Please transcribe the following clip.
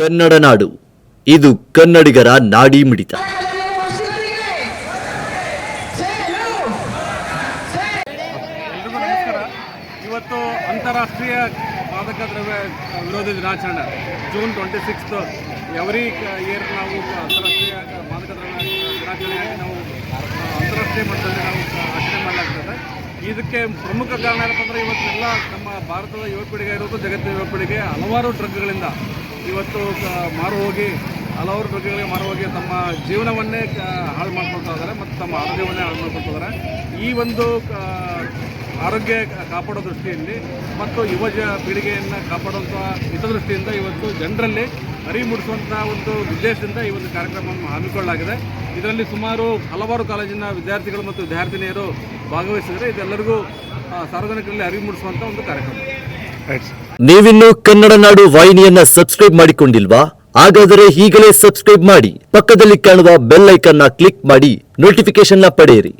ಕನ್ನಡ ನಾಡು ಇದು ಕನ್ನಡಿಗರ ನಾಡಿ ಮಿಡಿತ. ಎಲ್ರಿಗೂ ನಮಸ್ಕಾರ. ಇವತ್ತು ಅಂತಾರಾಷ್ಟ್ರೀಯ ಮಾದಕ ದ್ರವ್ಯ ವಿರೋಧಿ ದಿನಾಚರಣೆ ಜೂನ್ 26 ಎವ್ರಿ ಇಯರ್ ನಾವು ಅಂತಾರಾಷ್ಟ್ರೀಯ ಮಾದಕ ದ್ರವ್ಯ ದಿನಾಚರಣೆಯಾಗಿ ನಾವು ಅಂತಾರಾಷ್ಟ್ರೀಯ ಮಟ್ಟದಲ್ಲಿ ನಾವು ಆಚರಣೆ ಮಾಡಲಾಗ್ತದೆ. ಇದಕ್ಕೆ ಪ್ರಮುಖ ಕಾರಣ ಏನಪ್ಪ ಅಂದರೆ ಇವತ್ತೆಲ್ಲ ನಮ್ಮ ಭಾರತದ ಯುವ ಪೀಳಿಗೆ ಇರೋದು ಜಗತ್ತಿನ ಯುವ ಪೀಳಿಗೆ ಹಲವಾರು ಡ್ರಗ್ಗಳಿಂದ ಇವತ್ತು ಹಲವಾರು ಡ್ರಗ್ಗಳಿಗೆ ಮಾರು ಹೋಗಿ ತಮ್ಮ ಜೀವನವನ್ನೇ ಹಾಳು ಮಾಡ್ಕೊಳ್ತಾ ಇದ್ದಾರೆ ಮತ್ತು ತಮ್ಮ ಆರೋಗ್ಯವನ್ನೇ ಹಾಳು ಮಾಡ್ಕೊಳ್ತಾ ಇದ್ದಾರೆ. ಈ ಒಂದು ಆರೋಗ್ಯ ಕಾಪಾಡೋ ದೃಷ್ಟಿಯಲ್ಲಿ ಮತ್ತು ಯುವ ಪೀಳಿಗೆಯನ್ನು ಕಾಪಾಡುವಂಥ ಹಿತದೃಷ್ಟಿಯಿಂದ ಇವತ್ತು ಜನರಲ್ಲಿ ಅರಿವು ಮೂಡಿಸುವಂಥ ಒಂದು ಉದ್ದೇಶದಿಂದ ಈ ಒಂದು ಕಾರ್ಯಕ್ರಮವನ್ನು ಹಮ್ಮಿಕೊಳ್ಳಲಾಗಿದೆ. ಇದರಲ್ಲಿ ಹಲವಾರು ಕಾಲೇಜಿನ ವಿದ್ಯಾರ್ಥಿಗಳು ಮತ್ತು ವಿದ್ಯಾರ್ಥಿನಿಯರು ಭಾಗವಹಿಸಿದರೆ ಇದೆಲ್ಲರಿಗೂ ಸಾರ್ವಜನಿಕರಲ್ಲಿ ಅರಿವು ಮೂಡಿಸುವಂಥ ಒಂದು ಕಾರ್ಯಕ್ರಮ. ನೀವಿನ್ನು ಕನ್ನಡ ನಾಡು ವಾಹಿನಿಯನ್ನ ಸಬ್ಸ್ಕ್ರೈಬ್ ಮಾಡಿಕೊಂಡಿಲ್ವಾ? ಹಾಗಾದರೆ ಈಗಲೇ ಸಬ್ಸ್ಕ್ರೈಬ್ ಮಾಡಿ, ಪಕ್ಕದಲ್ಲಿ ಕಾಣುವ ಬೆಲ್ ಐಕಾನ್ ಕ್ಲಿಕ್ ಮಾಡಿ ನೋಟಿಫಿಕೇಶನ್ ಪಡೆಯಿರಿ.